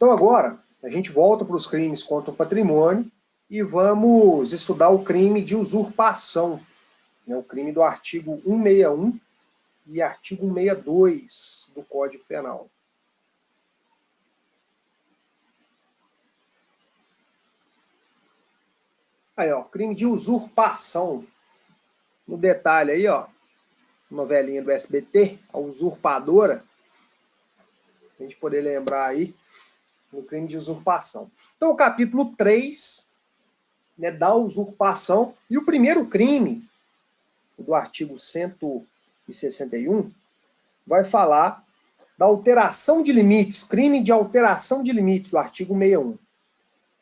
Então agora, a gente volta para os crimes contra o patrimônio e vamos estudar o crime de usurpação, né, o crime do artigo 161 e artigo 162 do Código Penal. Aí, ó, crime de usurpação. No detalhe aí, ó, novelinha do SBT, a usurpadora, a gente poder lembrar aí, no crime de usurpação. Então, o capítulo 3, né, da usurpação, e o primeiro crime, do artigo 161, vai falar da alteração de limites, crime de alteração de limites, do artigo 61.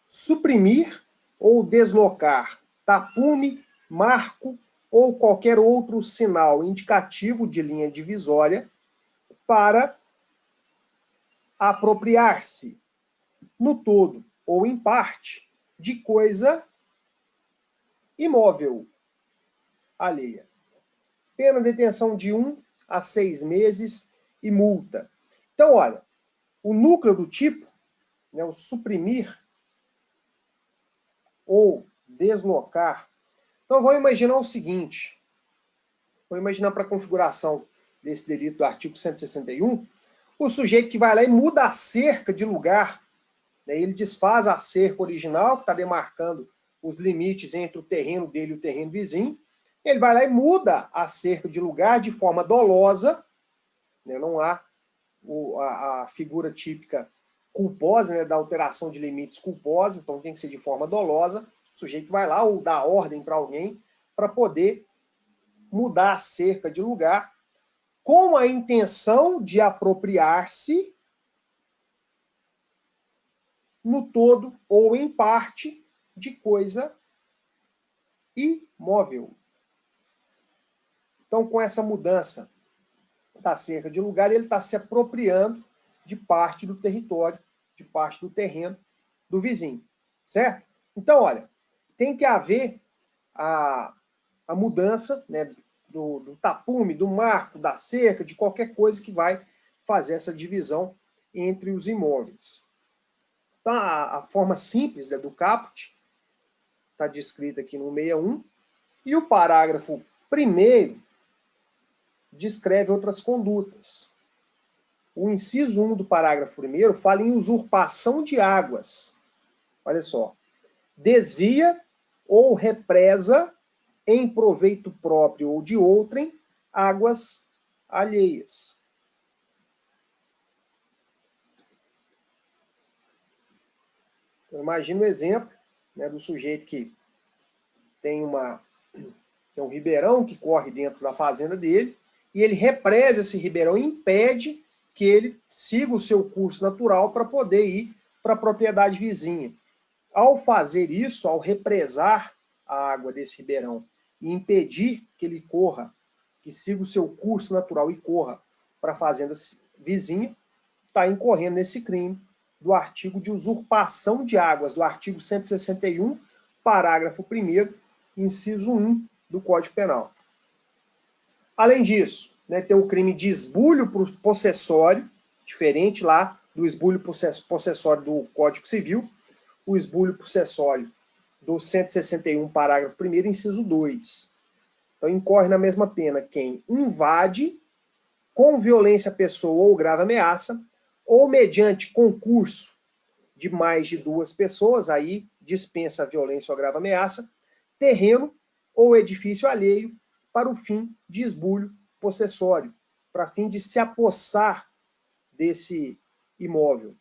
Suprimir ou deslocar tapume, marco ou qualquer outro sinal indicativo de linha divisória para apropriar-se, no todo ou em parte, de coisa imóvel alheia. Pena de detenção de 1 a 6 meses e multa. Então, olha, o núcleo do tipo, né, o suprimir ou deslocar. Então, vamos imaginar o seguinte. Vamos imaginar para a configuração desse delito do artigo 161, o sujeito que vai lá e muda a cerca de lugar, né, ele desfaz a cerca original, que está demarcando os limites entre o terreno dele e o terreno vizinho, ele vai lá e muda a cerca de lugar de forma dolosa, né, não há a figura típica culposa, né, da alteração de limites culposa, então tem que ser de forma dolosa, o sujeito vai lá ou dá ordem para alguém para poder mudar a cerca de lugar com a intenção de apropriar-se no todo ou em parte de coisa imóvel. Então, com essa mudança da cerca de lugar, ele está se apropriando de parte do território, de parte do terreno do vizinho, certo? Então, olha, tem que haver a mudança, né, do tapume, do marco, da cerca, de qualquer coisa que vai fazer essa divisão entre os imóveis. Então, a forma simples, né, do caput está descrita aqui no 61, e o parágrafo 1º descreve outras condutas. O inciso 1 do parágrafo 1º fala em usurpação de águas. Olha só. Desvia ou represa em proveito próprio ou de outrem águas alheias. Então, imagina o exemplo, né, do sujeito que tem um ribeirão que corre dentro da fazenda dele, e ele represa esse ribeirão e impede que ele siga o seu curso natural para poder ir para a propriedade vizinha. Ao fazer isso, ao represar a água desse ribeirão e impedir que ele corra, que siga o seu curso natural e corra para a fazenda vizinha, está incorrendo nesse crime do artigo de usurpação de águas, do artigo 161, parágrafo 1º, inciso 1 do Código Penal. Além disso, né, tem o crime de esbulho possessório, diferente lá do esbulho possessório do Código Civil, o esbulho possessório do 161, parágrafo 1º, inciso 2. Então, incorre na mesma pena quem invade, com violência à pessoa ou grave ameaça, ou mediante concurso de mais de 2 pessoas, aí dispensa a violência ou grave ameaça, terreno ou edifício alheio para o fim de esbulho possessório, para fim de se apossar desse imóvel.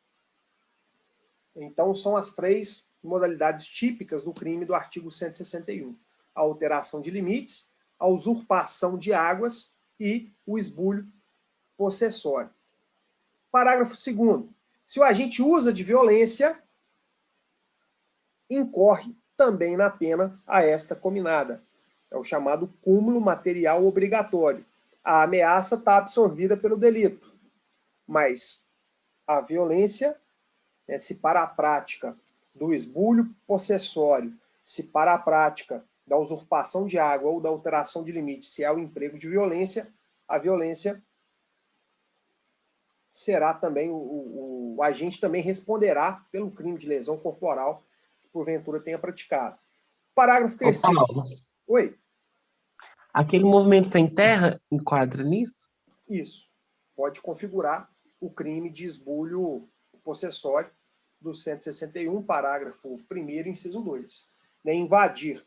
Então, são as 3 modalidades típicas do crime do artigo 161. A alteração de limites, a usurpação de águas e o esbulho possessório. Parágrafo 2º. Se o agente usa de violência, incorre também na pena a esta cominada. É o chamado cúmulo material obrigatório. A ameaça está absorvida pelo delito, mas a violência, né, se para a prática do esbulho possessório, se para a prática da usurpação de água ou da alteração de limite, se é o emprego de violência, a violência será também, o agente também responderá pelo crime de lesão corporal que porventura tenha praticado. Parágrafo Ô, 3º. Paulo, Oi? aquele movimento sem terra enquadra nisso? Isso. Pode configurar o crime de esbulho possessório do 161, parágrafo 1º, inciso 2. Invadir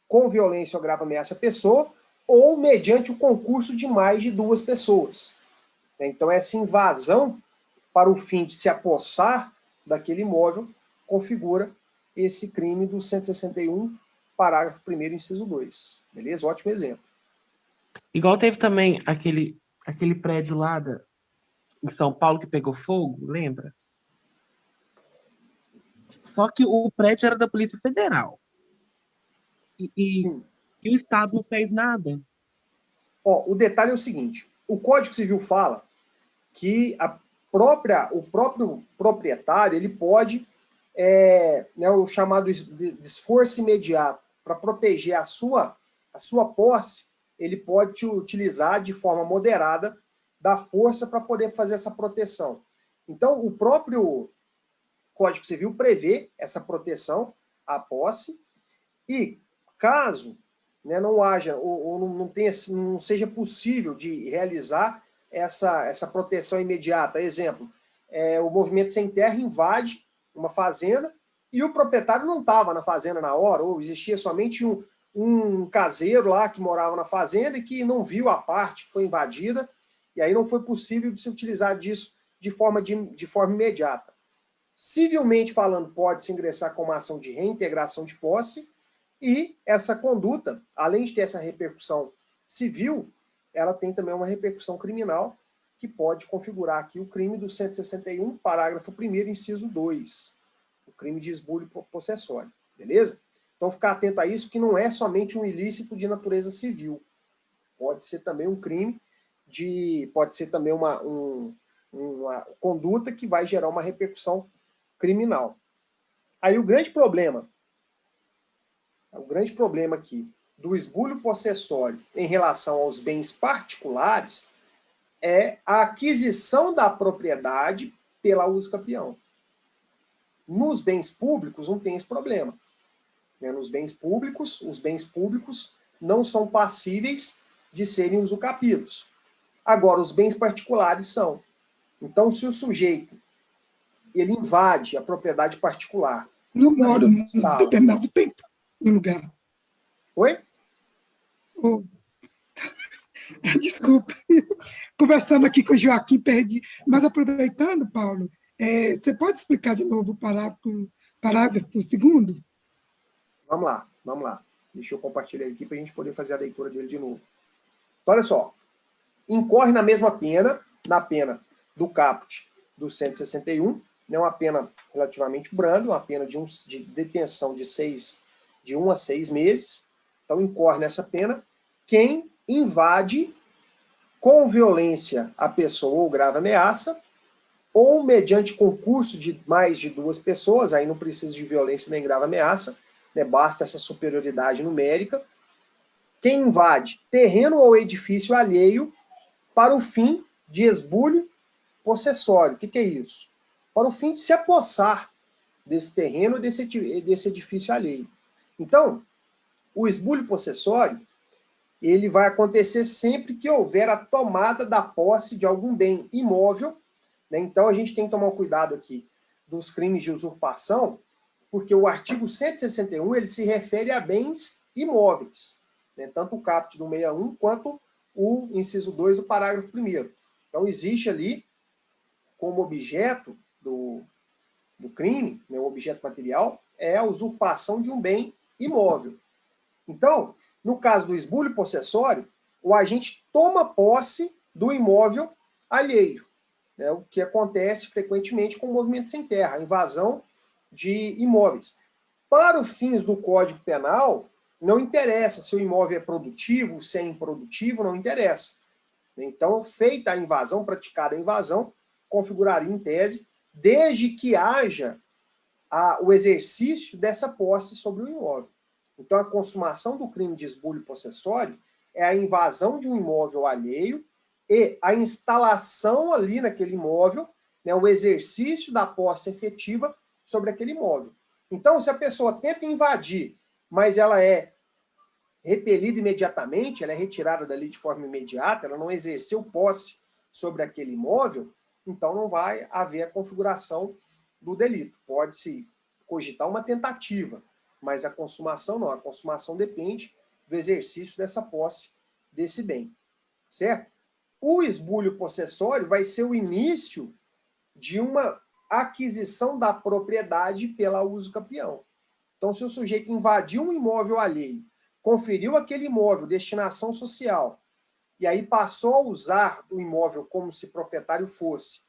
com violência ou grave ameaça a pessoa ou mediante o concurso de mais de 2 pessoas. Então, essa invasão para o fim de se apossar daquele imóvel configura esse crime do 161, parágrafo 1º, inciso 2. Beleza? Ótimo exemplo. Igual teve também aquele prédio lá em São Paulo que pegou fogo, lembra? Só que o prédio era da Polícia Federal. Sim. E o Estado não fez nada. O detalhe é o seguinte, o Código Civil fala que o próprio proprietário ele pode, o chamado de esforço imediato, para proteger a sua posse, ele pode utilizar de forma moderada da força para poder fazer essa proteção. Então, o próprio Código Civil prevê essa proteção à posse e, caso não haja ou não seja possível de realizar essa proteção imediata, exemplo, o movimento sem terra invade uma fazenda e o proprietário não estava na fazenda na hora, ou existia somente um caseiro lá que morava na fazenda e que não viu a parte que foi invadida, e aí não foi possível de se utilizar disso de forma imediata. Civilmente falando, pode-se ingressar com uma ação de reintegração de posse, e essa conduta, além de ter essa repercussão civil, ela tem também uma repercussão criminal, que pode configurar aqui o crime do 161, parágrafo 1º, inciso 2, o crime de esbulho possessório, beleza? Então, ficar atento a isso, que não é somente um ilícito de natureza civil, pode ser também um crime pode ser também uma conduta que vai gerar uma repercussão criminal. Aí o grande problema aqui do esbulho possessório em relação aos bens particulares é a aquisição da propriedade pela usucapião. Nos bens públicos não tem esse problema. Nos bens públicos, os bens públicos não são passíveis de serem usucapidos. Agora, os bens particulares são. Então, se o sujeito ele invade a propriedade particular... Não moro num determinado tempo no lugar. Oi? Oh. Desculpa. Conversando aqui com o Joaquim, perdi. Mas aproveitando, Paulo, você pode explicar de novo o parágrafo 2º? Vamos lá. Deixa eu compartilhar aqui para a gente poder fazer a leitura dele de novo. Então, olha só. Incorre na mesma pena, na pena do caput do 161, uma pena relativamente branda, uma pena de detenção de 1 a 6 meses. Então, incorre nessa pena quem invade com violência a pessoa ou grave ameaça, ou mediante concurso de mais de 2 pessoas, aí não precisa de violência nem grave ameaça, basta essa superioridade numérica, quem invade terreno ou edifício alheio para o fim de esbulho possessório. O que é isso? Para o fim de se apossar desse terreno, desse edifício alheio. Então, o esbulho possessório, ele vai acontecer sempre que houver a tomada da posse de algum bem imóvel, Então, a gente tem que tomar cuidado aqui dos crimes de usurpação, porque o artigo 161 ele se refere a bens imóveis, tanto o caput do 61 quanto o inciso 2 do parágrafo 1º. Então, existe ali, como objeto do crime, o objeto material, é a usurpação de um bem imóvel. Então, no caso do esbulho possessório, o agente toma posse do imóvel alheio, o que acontece frequentemente com o movimento sem terra, a invasão de imóveis. Para os fins do Código Penal, não interessa se o imóvel é produtivo, se é improdutivo, não interessa. Então, feita a invasão, praticada a invasão, configuraria em tese, desde que haja o exercício dessa posse sobre o imóvel. Então, a consumação do crime de esbulho possessório é a invasão de um imóvel alheio e a instalação ali naquele imóvel, né, o exercício da posse efetiva sobre aquele imóvel. Então, se a pessoa tenta invadir, mas ela é repelida imediatamente, ela é retirada dali de forma imediata, ela não exerceu posse sobre aquele imóvel, então não vai haver a configuração do delito. Pode-se cogitar uma tentativa, mas a consumação não. A consumação depende do exercício dessa posse desse bem, certo? O esbulho possessório vai ser o início de uma aquisição da propriedade pela uso capião. Então, se o sujeito invadiu um imóvel alheio, conferiu aquele imóvel, destinação social, e aí passou a usar o imóvel como se proprietário fosse,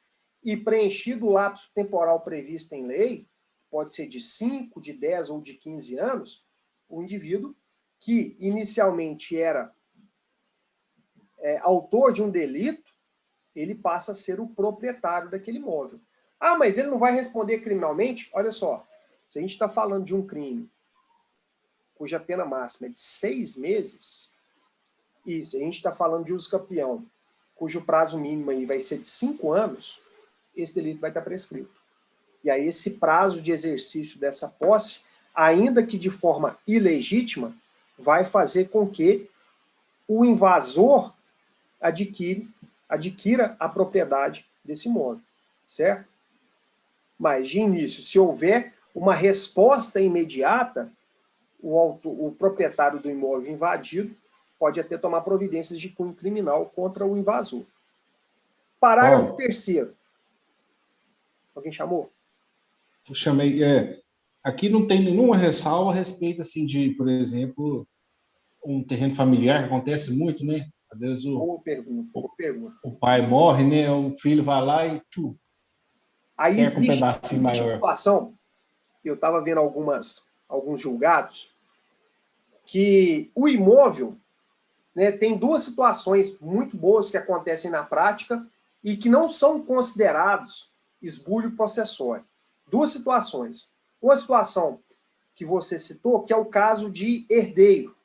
e preenchido o lapso temporal previsto em lei, pode ser de 5, de 10 ou de 15 anos, o indivíduo que inicialmente era autor de um delito, ele passa a ser o proprietário daquele imóvel. Ah, mas ele não vai responder criminalmente? Olha só, se a gente está falando de um crime cuja pena máxima é de 6 meses, e se a gente está falando de uso capião, cujo prazo mínimo aí vai ser de 5 anos, esse delito vai estar prescrito. E aí esse prazo de exercício dessa posse, ainda que de forma ilegítima, vai fazer com que o invasor adquira a propriedade desse imóvel, certo? Mas, de início, se houver uma resposta imediata, o proprietário do imóvel invadido pode até tomar providências de cunho criminal contra o invasor. Parágrafo 3º. Alguém chamou? Eu chamei. Aqui não tem nenhuma ressalva a respeito assim, de, por exemplo, um terreno familiar, que acontece muito, né? Às vezes Boa pergunta. O pai morre, né? O filho vai lá e aí cerca um existe pedacinho maior. situação, eu estava vendo alguns julgados, que o imóvel, né, tem duas situações muito boas que acontecem na prática e que não são considerados esbulho possessório. Duas situações. Uma situação que você citou, que é o caso de herdeiro.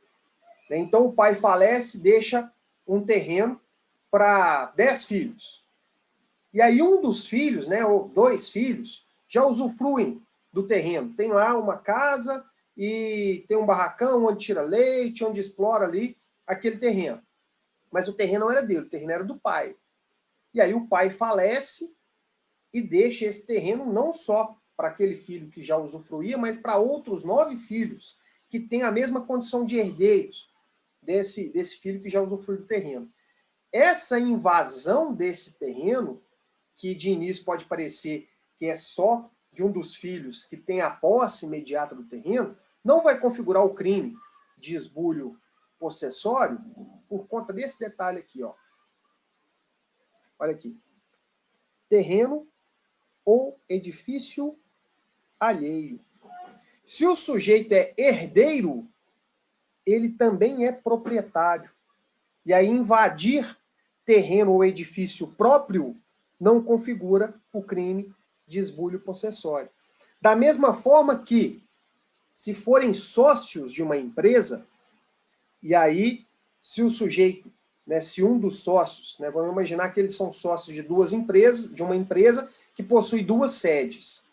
Né? Então o pai falece, deixa um terreno para 10 filhos. E aí um dos filhos, né, ou 2 filhos, já usufruem do terreno. Tem lá uma casa e tem um barracão onde tira leite, onde explora ali aquele terreno. Mas o terreno não era dele, o terreno era do pai. E aí o pai falece e deixa esse terreno não só para aquele filho que já usufruía, mas para outros 9 filhos que têm a mesma condição de herdeiros desse filho que já usufruiu do terreno. Essa invasão desse terreno, que de início pode parecer que é só de um dos filhos que tem a posse imediata do terreno, não vai configurar o crime de esbulho possessório por conta desse detalhe aqui, ó. Olha aqui. Terreno ou edifício alheio. Se o sujeito é herdeiro, ele também é proprietário. E aí invadir terreno ou edifício próprio não configura o crime de esbulho possessório. Da mesma forma que, se forem sócios de uma empresa, e aí, se o sujeito, né, se um dos sócios, né, vamos imaginar que eles são sócios de duas empresas, de uma empresa que possui 2 sedes.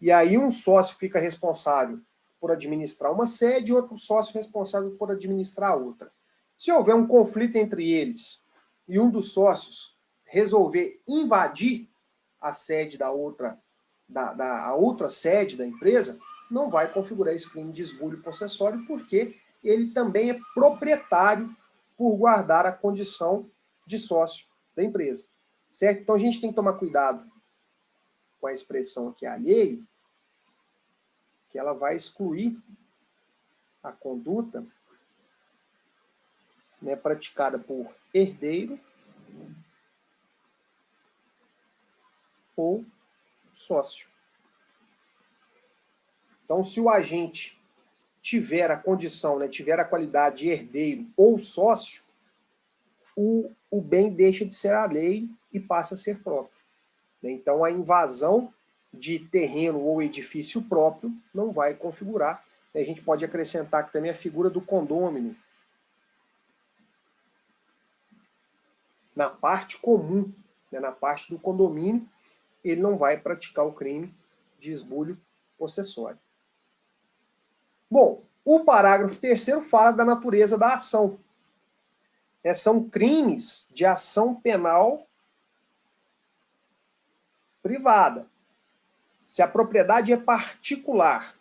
E aí um sócio fica responsável por administrar uma sede e outro sócio responsável por administrar a outra. Se houver um conflito entre eles e um dos sócios resolver invadir a sede da outra, a outra sede da empresa, não vai configurar esse crime de esbulho possessório, porque ele também é proprietário por guardar a condição de sócio da empresa. Certo? Então a gente tem que tomar cuidado com a expressão aqui alheio, que ela vai excluir a conduta, né, praticada por herdeiro ou sócio. Então, se o agente tiver a condição, né, tiver a qualidade de herdeiro ou sócio, o bem deixa de ser alheio e passa a ser próprio. Então, a invasão de terreno ou edifício próprio não vai configurar. A gente pode acrescentar aqui também a figura do condômino. na parte comum, né, na parte do condomínio, ele não vai praticar o crime de esbulho possessório. Bom, o parágrafo 3º fala da natureza da ação. São crimes de ação penal privada. Se a propriedade é particular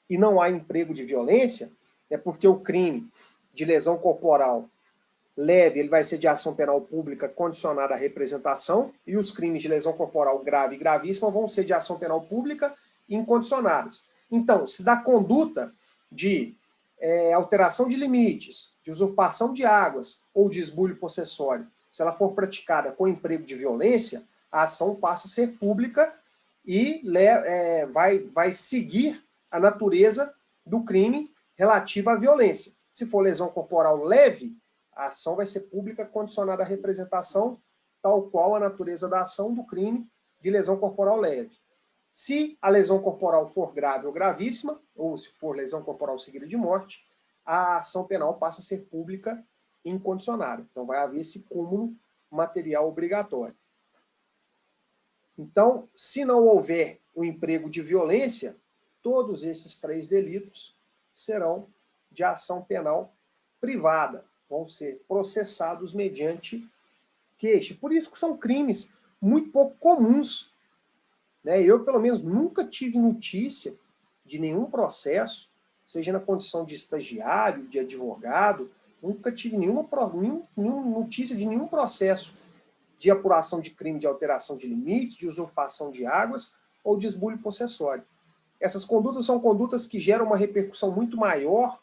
e não há emprego de violência, é porque o crime de lesão corporal leve, ele vai ser de ação penal pública condicionada à representação, e os crimes de lesão corporal grave e gravíssima vão ser de ação penal pública incondicionadas. Então, se da conduta de alteração de limites, de usurpação de águas ou de esbulho possessório, se ela for praticada com emprego de violência, a ação passa a ser pública e vai seguir a natureza do crime relativa à violência. Se for lesão corporal leve, a ação vai ser pública condicionada à representação, tal qual a natureza da ação do crime de lesão corporal leve. Se a lesão corporal for grave ou gravíssima, ou se for lesão corporal seguida de morte, a ação penal passa a ser pública e incondicionada. Então vai haver esse cúmulo material obrigatório. Então, se não houver o emprego de violência, todos esses 3 delitos serão de ação penal privada, vão ser processados mediante queixa. Por isso que são crimes muito pouco comuns. Eu, pelo menos, nunca tive notícia de nenhum processo, seja na condição de estagiário, de advogado, nunca tive nenhuma notícia de nenhum processo de apuração de crime de alteração de limites, de usurpação de águas ou de esbulho possessório. Essas condutas são condutas que geram uma repercussão muito maior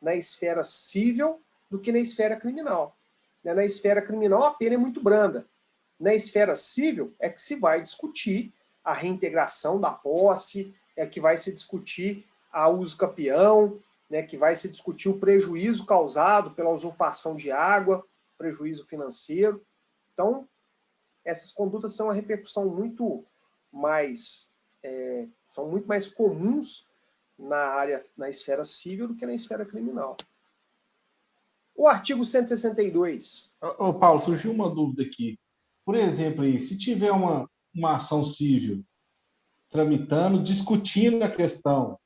na esfera civil do que na esfera criminal. Na esfera criminal, a pena é muito branda. Na esfera civil, é que se vai discutir a reintegração da posse, é que vai se discutir a uso capião, que vai se discutir o prejuízo causado pela usurpação de água, prejuízo financeiro. Então, essas condutas têm uma repercussão muito mais, são muito mais comuns na esfera civil do que na esfera criminal. O artigo 162. Paulo, surgiu uma dúvida aqui. Por exemplo, aí, se tiver uma ação civil tramitando, discutindo a questão,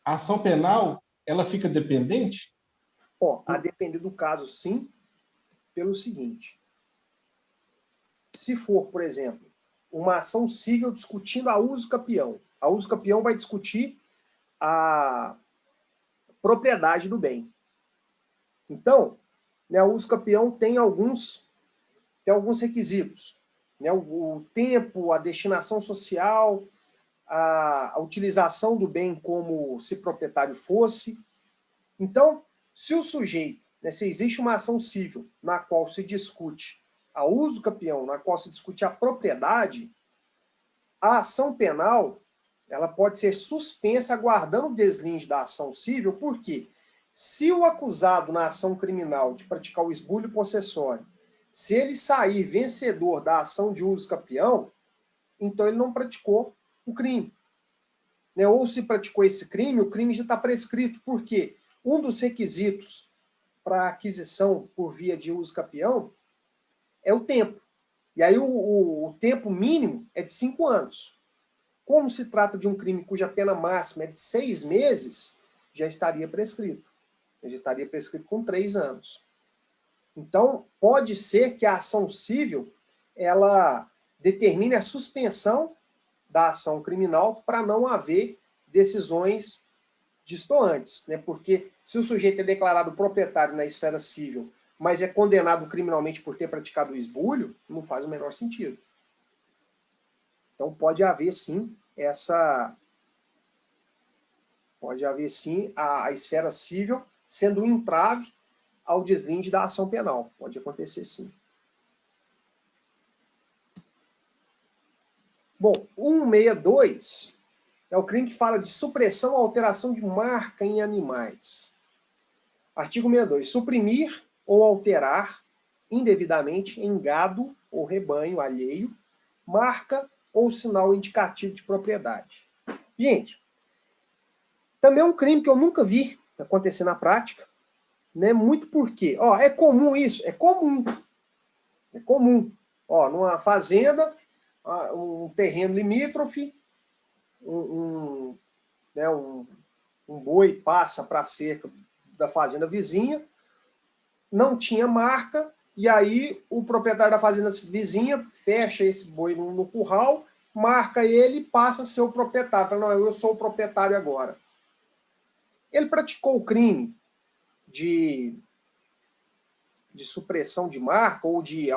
a ação penal, ela fica dependente? A depender do caso, sim, pelo seguinte. Se for, por exemplo, uma ação civil discutindo a uso capião vai discutir a propriedade do bem. Então, o uso capião tem alguns requisitos. O tempo, a destinação social, a utilização do bem como se proprietário fosse. Então, se o sujeito, se existe uma ação civil na qual se discute a uso capião, na qual se discute a propriedade, a ação penal ela pode ser suspensa aguardando o deslinde da ação civil, porque se o acusado na ação criminal de praticar o esbulho possessório, se ele sair vencedor da ação de uso capião, então ele não praticou o crime. Ou se praticou esse crime, o crime já está prescrito. Por quê? Um dos requisitos para aquisição por via de uso capião é o tempo. E aí o tempo mínimo é de 5 anos. Como se trata de um crime cuja pena máxima é de 6 meses, já estaria prescrito. Já estaria prescrito com 3 anos. Então, pode ser que a ação civil ela determine a suspensão da ação criminal para não haver decisões distoantes. Porque se o sujeito é declarado proprietário na esfera civil, mas é condenado criminalmente por ter praticado o esbulho, não faz o menor sentido. Então pode haver sim a esfera civil sendo um entrave ao deslinde da ação penal. Pode acontecer sim. Bom, 162 é o crime que fala de supressão ou alteração de marca em animais. Artigo 62. Suprimir ou alterar indevidamente em gado ou rebanho alheio, marca ou sinal indicativo de propriedade. Gente, também é um crime que eu nunca vi acontecer na prática, muito porque, é comum isso? É comum. É comum. Ó, numa fazenda, um terreno limítrofe, um boi passa para a cerca da fazenda vizinha, não tinha marca, e aí o proprietário da fazenda vizinha fecha esse boi no curral, marca ele e passa a ser o proprietário. Fala, não, eu sou o proprietário agora. Ele praticou o crime de supressão de marca ou de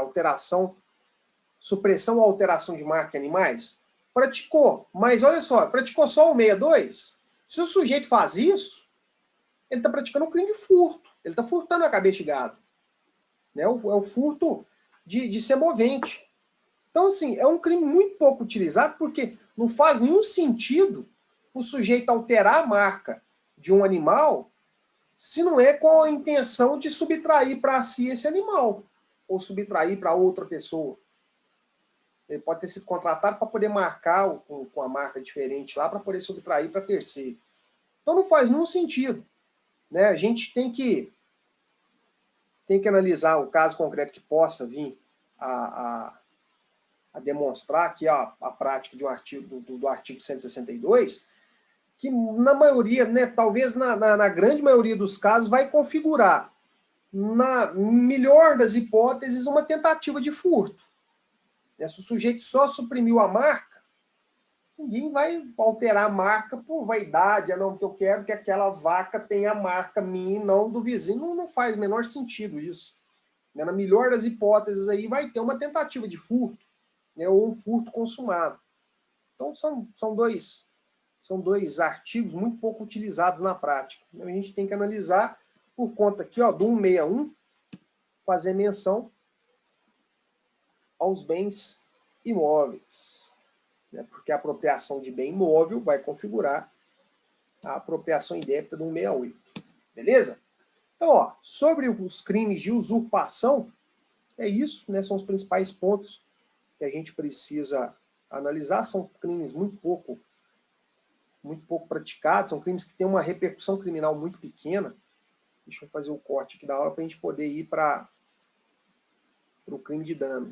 supressão ou alteração de marca em animais? Praticou, mas olha só, praticou só o 62? Se o sujeito faz isso, ele está praticando um crime de furto. Ele está furtando a cabeça de gado. Né? É o furto de semovente. Então, assim, é um crime muito pouco utilizado, porque não faz nenhum sentido o sujeito alterar a marca de um animal se não é com a intenção de subtrair para si esse animal, ou subtrair para outra pessoa. Ele pode ter sido contratado para poder marcar com a marca diferente lá, para poder subtrair para terceiro. Então não faz nenhum sentido. Né? A gente tem que analisar o caso concreto que possa vir a demonstrar aqui a prática de do artigo 162, que na maioria, né, talvez na grande maioria dos casos, vai configurar, na melhor das hipóteses, uma tentativa de furto. Se o sujeito só suprimiu a marca, ninguém vai alterar a marca por vaidade, não, que eu quero que aquela vaca tenha a marca minha e não do vizinho. Não faz o menor sentido isso. Na melhor das hipóteses, aí vai ter uma tentativa de furto, né, ou um furto consumado. Então, são dois artigos muito pouco utilizados na prática. A gente tem que analisar, por conta aqui, ó, do 161, fazer menção aos bens imóveis. Né, porque a apropriação de bem imóvel vai configurar a apropriação indébita do 168. Beleza? Então, ó, sobre os crimes de usurpação, é isso, né, são os principais pontos que a gente precisa analisar. São crimes muito pouco praticados, são crimes que têm uma repercussão criminal muito pequena. Deixa eu fazer o corte aqui da aula para a gente poder ir para o crime de dano.